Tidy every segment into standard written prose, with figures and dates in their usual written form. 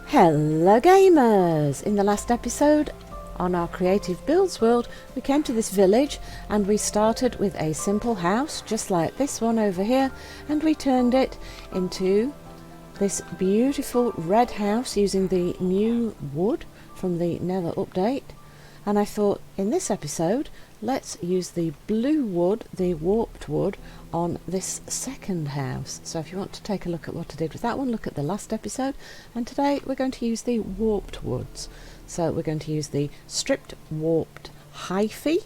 Hello gamers! In the last episode on our Creative Builds world we came to this village and we started with a simple house just like this one over here, and we turned it into this beautiful red house using the new wood from the Nether update. And I thought in this episode let's use the blue wood, the warped wood, on this second house. So if you want to take a look at what I did with that one, look at the last episode. And today we're going to use the warped woods. So we're going to use the stripped warped hyphae,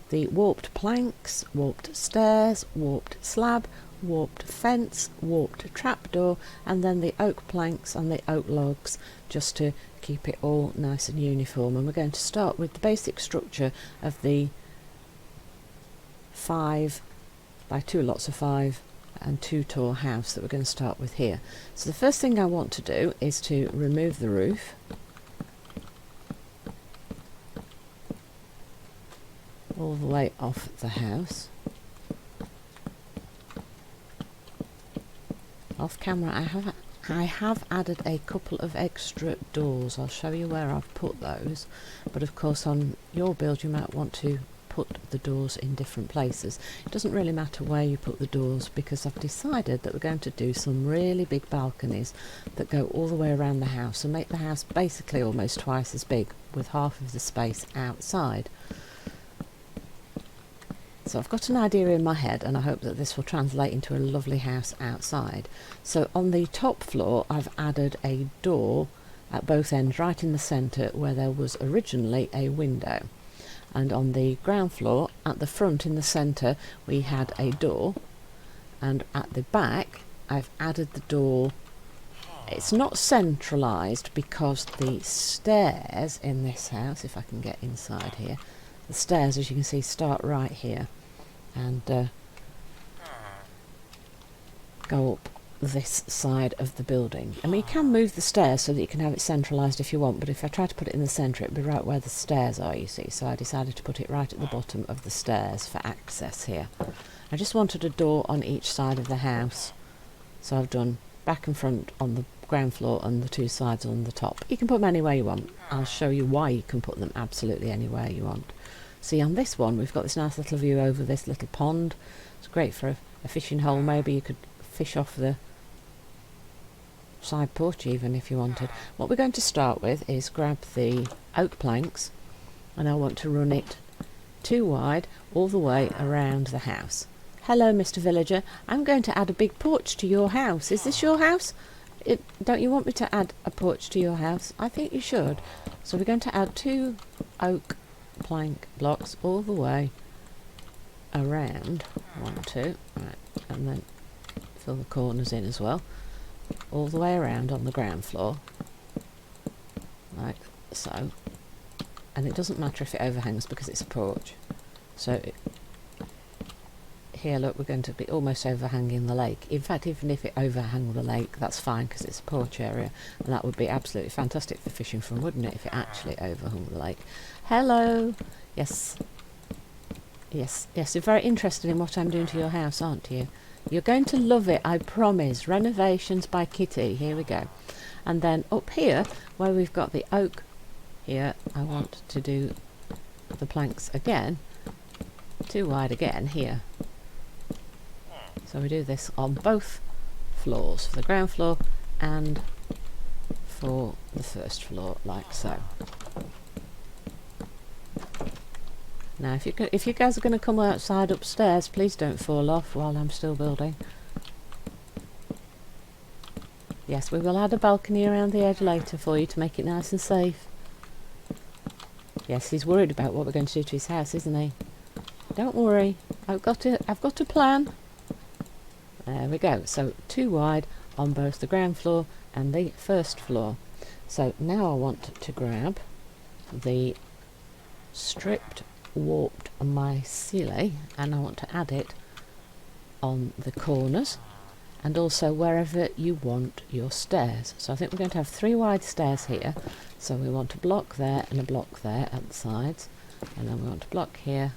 the warped planks, warped stairs, warped slab, warped fence, warped trapdoor, and then the oak planks and the oak logs, just to keep it all nice and uniform. And we're going to start with the basic structure of the 5 by 2 lots of 5 and 2 tall house that we're going to start with here. So the first thing I want to do is to remove the roof. All the way off the house. Off camera I have added a couple of extra doors. I'll show you where I've put those, but of course on your build you might want to put the doors in different places. It doesn't really matter where you put the doors, because I've decided that we're going to do some really big balconies that go all the way around the house and make the house basically almost twice as big, with half of the space outside. So I've got an idea in my head, and I hope that this will translate into a lovely house outside. So on the top floor I've added a door at both ends, right in the centre where there was originally a window. And on the ground floor at the front in the centre we had a door, and at the back I've added the door. It's not centralised because the stairs in this house, if I can get inside here, the stairs, as you can see, start right here and go up this side of the building. I mean, you can move the stairs so that you can have it centralised if you want, but if I try to put it in the centre it'd be right where the stairs are, you see. So I decided to put it right at the bottom of the stairs for access here. I just wanted a door on each side of the house, so I've done back and front on the ground floor and the 2 sides on the top. You can put them anywhere you want. I'll show you why you can put them absolutely anywhere you want. See, on this one we've got this nice little view over this little pond. It's great for a fishing hole. Maybe you could fish off the side porch even if you wanted. What we're going to start with is grab the oak planks, and I want to run it 2 wide all the way around the house. Hello Mr. Villager, I'm going to add a big porch to your house. Is this your house? Don't you want me to add a porch to your house? I think you should. So we're going to add 2 oak plank blocks all the way around. 1, 2, right, and then fill the corners in as well, all the way around on the ground floor, like so. And it doesn't matter if it overhangs because it's a porch. So here, look, we're going to be almost overhanging the lake. In fact, even if it overhang the lake, that's fine because it's a porch area, and that would be absolutely fantastic for fishing from, wouldn't it, if it actually overhung the lake. Hello. Yes, you're very interested in what I'm doing to your house, aren't you? You're going to love it, I promise. Renovations by Kitty. Here we go. And then up here where we've got the oak here, I want to do the planks again 2 wide again here. So we do this on both floors, for the ground floor and for the first floor, like so. Now if you guys are going to come outside upstairs, please don't fall off while I'm still building. Yes, we will add a balcony around the edge later for you to make it nice and safe. Yes, he's worried about what we're going to do to his house, isn't he? Don't worry, I've got a plan. There we go. So 2 wide on both the ground floor and the first floor. So now I want to grab the stripped warped mycelium, and I want to add it on the corners and also wherever you want your stairs. So I think we're going to have 3 wide stairs here. So we want a block there and a block there at the sides, and then we want a block here.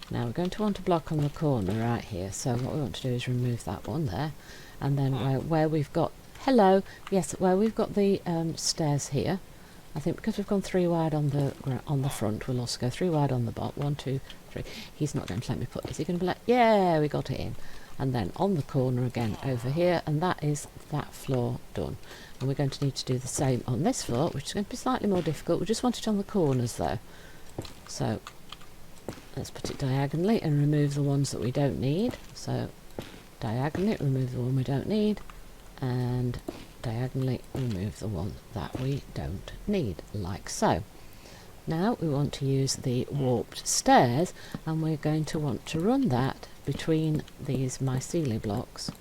Now we're going to want a block on the corner right here, so what we want to do is remove that one there, and then where we've got Hello. Yes, well, we've got the stairs here. I think because we've gone 3 wide on the front, we'll also go 3 wide on the bottom. 1, 2, 3. He's not going to let me put. Is he going to be like? Yeah, we got it in. And then on the corner again over here, and that is that floor done. And we're going to need to do the same on this floor, which is going to be slightly more difficult. We just want it on the corners though. So let's put it diagonally and remove the ones that we don't need. So diagonally remove the one we don't need, and diagonally remove the one that we don't need, like so. Now we want to use the warped stairs, and we're going to want to run that between these mycelium blocks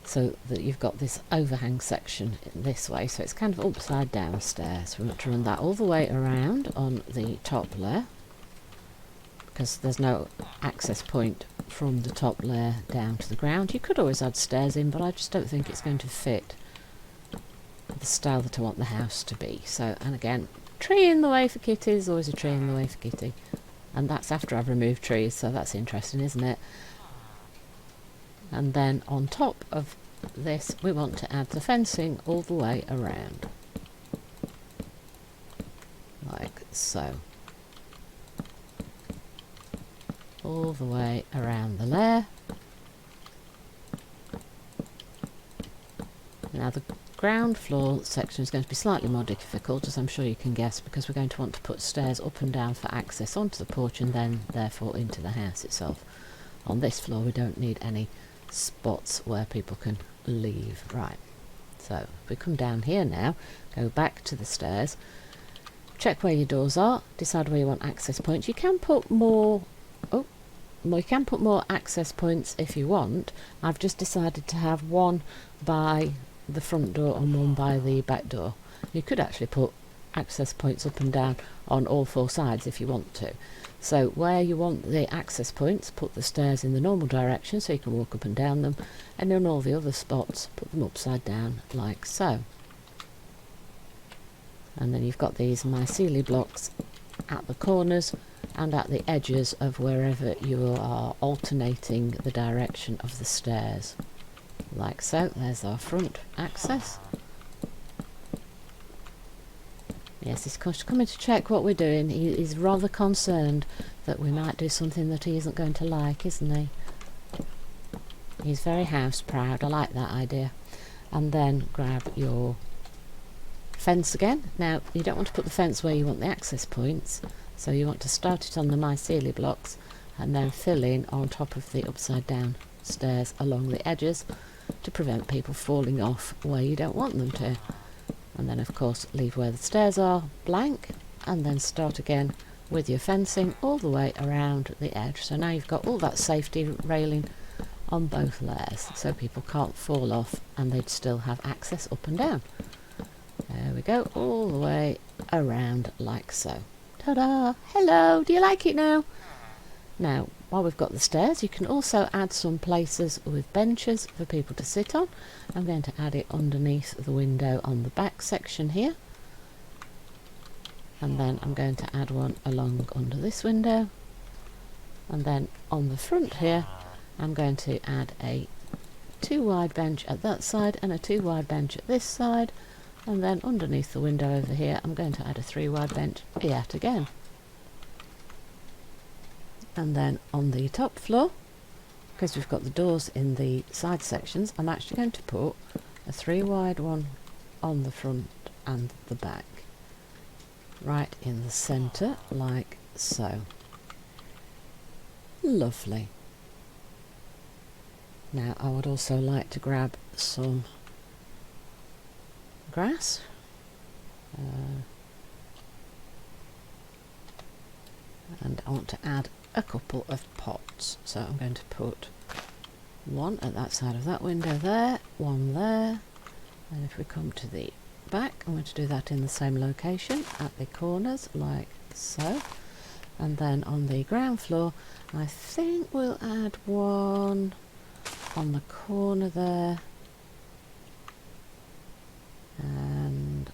so that you've got this overhang section this way, so it's kind of upside down stairs. We want to run that all the way around on the top layer, because there's no access point from the top layer down to the ground. You could always add stairs in, but I just don't think it's going to fit the style that I want the house to be. So, and again, tree in the way for kitties, always a tree in the way for kitty. And that's after I've removed trees, so that's interesting, isn't it? And then on top of this, we want to add the fencing all the way around, like so. All the way around the layer. Now the ground floor section is going to be slightly more difficult, as I'm sure you can guess, because we're going to want to put stairs up and down for access onto the porch and then therefore into the house itself. On this floor we don't need any spots where people can leave. Right, so if we come down here now, go back to the stairs, check where your doors are, decide where you want access points. You can put more you can put more access points if you want. I've just decided to have one by the front door and one by the back door. You could actually put access points up and down on all 4 sides if you want to. So where you want the access points, put the stairs in the normal direction so you can walk up and down them, and in all the other spots put them upside down like so. And then you've got these mycelium blocks at the corners and at the edges of wherever you are alternating the direction of the stairs, like so. There's our front access. Yes, he's coming to check what we're doing. He's rather concerned that we might do something that he isn't going to like, isn't he? He's very house proud. I like that idea. And then grab your fence again. Now you don't want to put the fence where you want the access points, so you want to start it on the mycelium blocks and then fill in on top of the upside down stairs along the edges to prevent people falling off where you don't want them to. And then of course leave where the stairs are blank, and then start again with your fencing all the way around the edge. So now you've got all that safety railing on both layers, so people can't fall off and they'd still have access up and down. There we go, all the way around like so. Ta-da! Hello! Do you like it now? Now, while we've got the stairs, you can also add some places with benches for people to sit on. I'm going to add it underneath the window on the back section here. And then I'm going to add one along under this window. And then on the front here, I'm going to add a 2 wide bench at that side and a 2 wide bench at this side. And then underneath the window over here, I'm going to add a 3 wide bench yet again. And then on the top floor, because we've got the doors in the side sections, I'm actually going to put a 3 wide one on the front and the back, right in the centre, like so. Lovely. Now I would also like to grab some grass. And I want to add a couple of pots, so I'm going to put one at that side of that window there, one there, and if we come to the back, I'm going to do that in the same location at the corners like so. And then on the ground floor, I think we'll add one on the corner there, and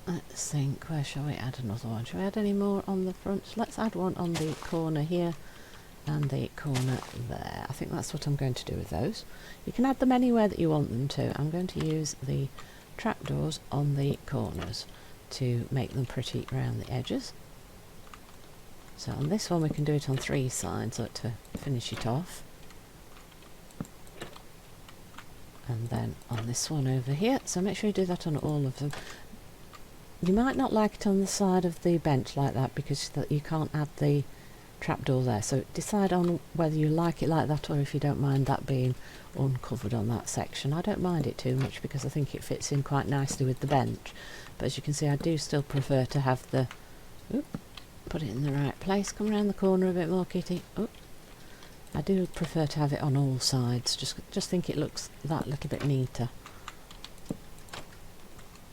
let's think, where shall we add another one? Shall we add any more on the front? Let's add one on the corner here, and the corner there. I think that's what I'm going to do with those. You can add them anywhere that you want them to. I'm going to use the trapdoors on the corners to make them pretty around the edges. So on this one we can do it on 3 sides to finish it off. And then on this one over here, so make sure you do that on all of them. You might not like it on the side of the bench like that because you can't add the trapdoor there, so decide on whether you like it like that or if you don't mind that being uncovered on that section. I don't mind it too much because I think it fits in quite nicely with the bench, but as you can see I do still prefer to have the put it in the right place. Come around the corner a bit more, Kitty. I do prefer to have it on all sides, just think it looks that little bit neater.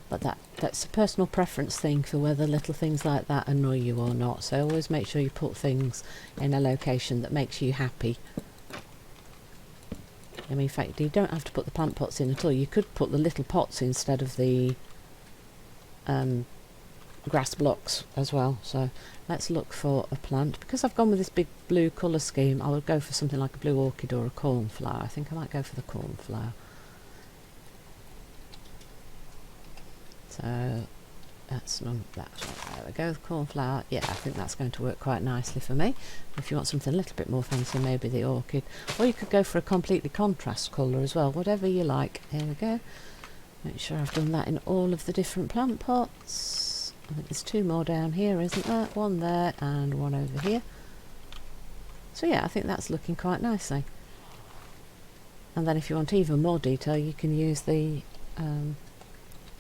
But that's a personal preference thing for whether little things like that annoy you or not. So always make sure you put things in a location that makes you happy. I mean, in fact, you don't have to put the plant pots in at all. You could put the little pots instead of the grass blocks as well. So let's look for a plant. Because I've gone with this big blue colour scheme, I would go for something like a blue orchid or a cornflower. I think I might go for the cornflower. So that's there we go, the cornflower. Yeah, I think that's going to work quite nicely for me. If you want something a little bit more fancy, maybe the orchid, or you could go for a completely contrast colour as well, whatever you like. Here we go. Make sure I've done that in all of the different plant pots. I think there's 2 more down here, isn't there? 1 there and 1 over here. So yeah, I think that's looking quite nicely. And then if you want even more detail, you can use the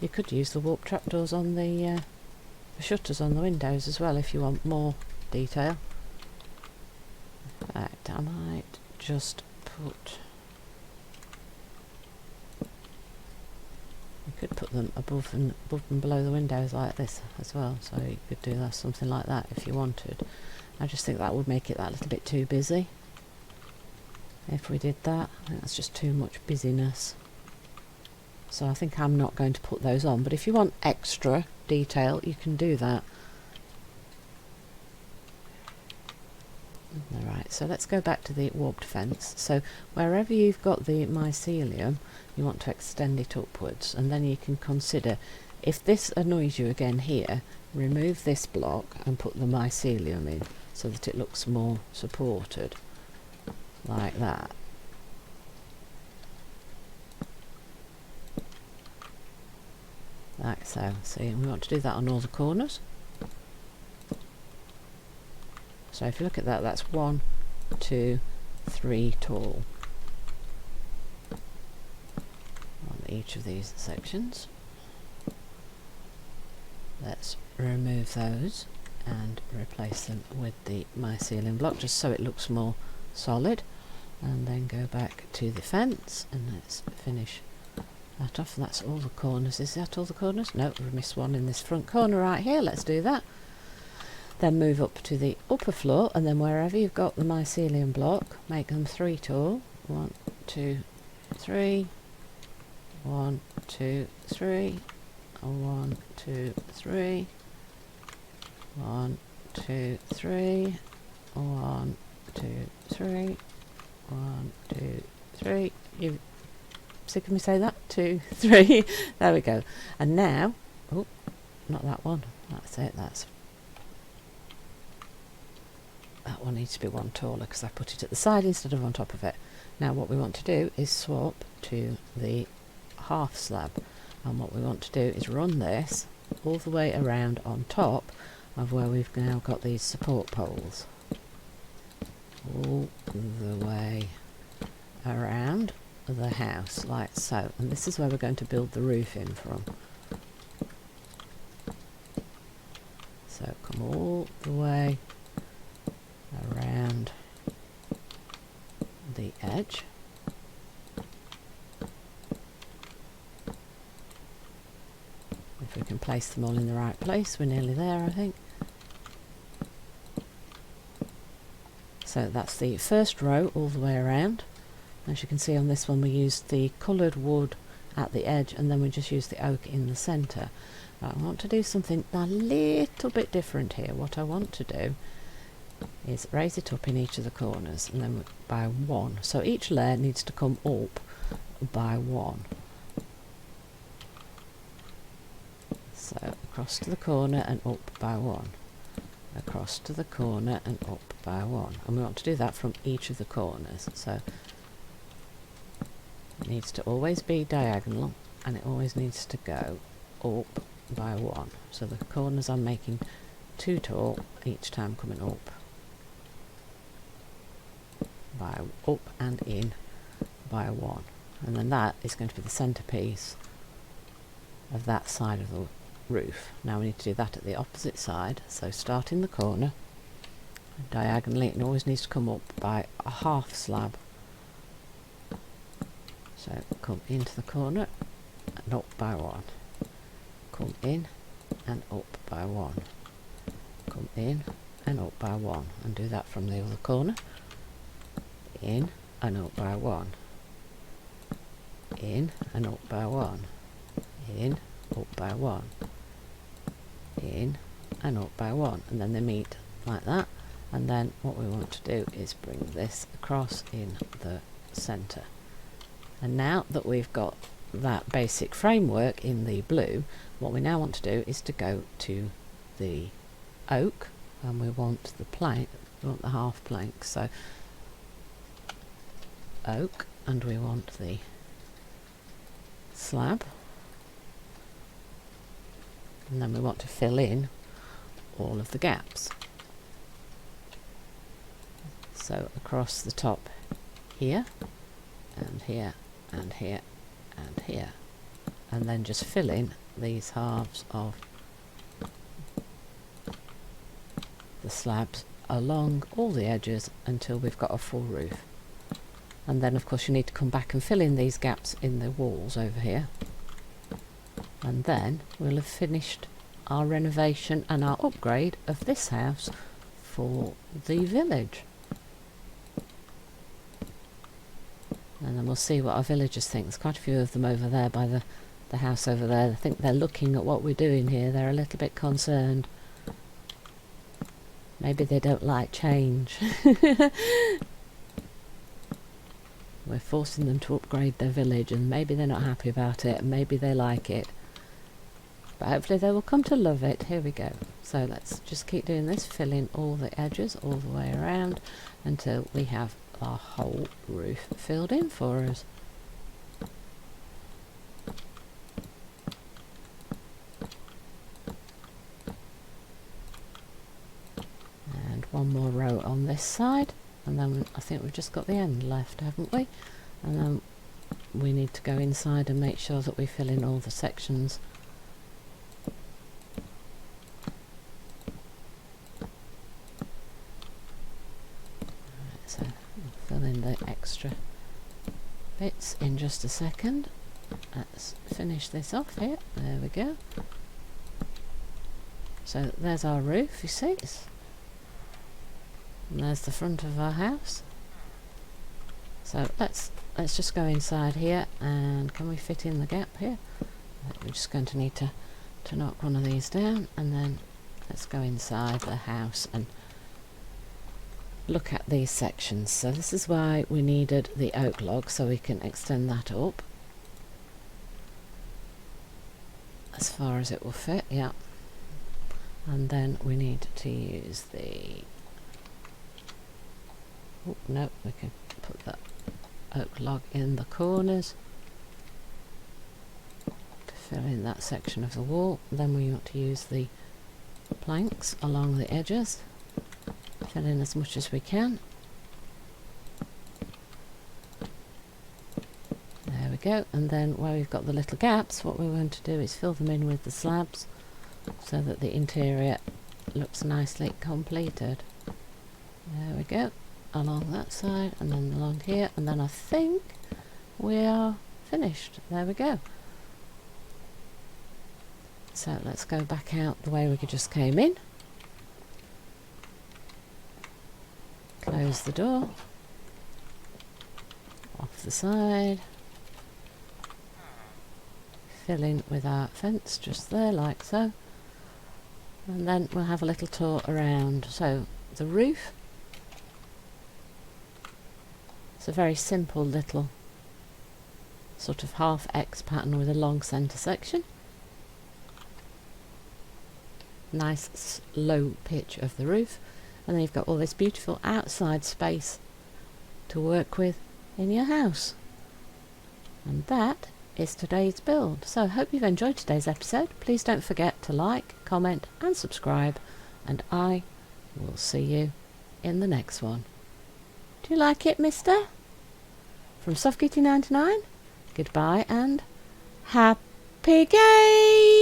you could use the warp trapdoors on the shutters on the windows as well if you want more detail. In fact, I might just put... You could put them above and below the windows like this as well, so you could do that, something like that if you wanted. I just think that would make it that little bit too busy. If we did that, I think that's just too much busyness. So I think I'm not going to put those on, but if you want extra detail you can do that. Alright, so let's go back to the warped fence. So wherever you've got the mycelium, you want to extend it upwards, and then you can consider, if this annoys you again here, remove this block and put the mycelium in so that it looks more supported, like that. Like so. See, we want to do that on all the corners. So if you look at that, that's 1, 2, 3 tall on each of these sections. Let's remove those and replace them with the mycelium block just so it looks more solid, and then go back to the fence and let's finish that off. That's all the corners. Is that all the corners? No, we missed one in this front corner right here. Let's do that. Then move up to the upper floor, and then wherever you've got the mycelium block, make them 3 tall. 1, 2, 3. 1, 2, 3. 1, 2, 3. 1, 2, 3. 1, 2, 3. 1, 2, 3. You sick of me saying that? 2, 3. There we go. And now, oh, not that one. That's it. That one needs to be 1 taller because I put it at the side instead of on top of it. Now what we want to do is swap to the half slab, and what we want to do is run this all the way around on top of where we've now got these support poles. All the way around the house like so, and this is where we're going to build the roof in from. So come all the way around the edge. If we can place them all in the right place, we're nearly there, I think. So that's the first row all the way around. As you can see on this one, we used the coloured wood at the edge, and then we just used the oak in the centre. I want to do something a little bit different here. What I want to do is raise it up in each of the corners, and then by 1. So each layer needs to come up by 1. So across to the corner and up by 1. Across to the corner and up by 1. And we want to do that from each of the corners. So it needs to always be diagonal, and it always needs to go up by 1. So the corners I'm making too tall each time coming up by up and in by 1. And then that is going to be the centerpiece of that side of the roof. Now we need to do that at the opposite side. So start in the corner diagonally, and always needs to come up by a half slab. So come into the corner and up by 1. Come in and up by 1. Come in and up by 1, and do that from the other corner. In and up by 1. In and up by 1. In, up by 1. In and up by 1, and then they meet like that. And then what we want to do is bring this across in the centre. And now that we've got that basic framework in the blue, what we now want to do is to go to the oak, and we want the plank, we want the half plank. So oak, and we want the slab, and then we want to fill in all of the gaps. So across the top here, and here, and here, and here, and then just fill in these halves of the slabs along all the edges until we've got a full roof. And then of course you need to come back and fill in these gaps in the walls over here, and then we'll have finished our renovation and our upgrade of this house for the village. And then we'll see what our villagers think. There's quite a few of them over there by the house over there. I think they're looking at what we're doing here. They're a little bit concerned. Maybe they don't like change. We're forcing them to upgrade their village, and maybe they're not happy about it, and maybe they like it. But hopefully they will come to love it. Here we go. So let's just keep doing this, fill in all the edges all the way around until we have our whole roof filled in for us. And one more row on this side, and then I think we've just got the end left, haven't we? And then we need to go inside and make sure that we fill in all the sections. So we'll fill in the extra bits in just a second. Let's finish this off here. There we go. So there's our roof, you see. And there's the front of our house. So let's just go inside here, and can we fit in the gap here? We're just going to need to knock one of these down, and then let's go inside the house and look at these sections. So this is why we needed the oak log, so we can extend that up as far as it will fit, yeah. And then we need to use the, oh no, we can put that oak log in the corners to fill in that section of the wall. Then we want to use the planks along the edges, fill in as much as we can. There we go. And then where we've got the little gaps, what we're going to do is fill them in with the slabs so that the interior looks nicely completed. There we go, along that side, and then along here, and then I think we are finished. There we go. So let's go back out the way we just came in. Close the door, off the side, fill in with our fence just there like so, and then we'll have a little tour around. So the roof. It's a very simple little sort of half X pattern with a long centre section. Nice low pitch of the roof, and then you've got all this beautiful outside space to work with in your house. And that is today's build. So I hope you've enjoyed today's episode. Please don't forget to like, comment and subscribe, and I will see you in the next one. Do you like it, mister? From SoftKitty99, goodbye and happy game!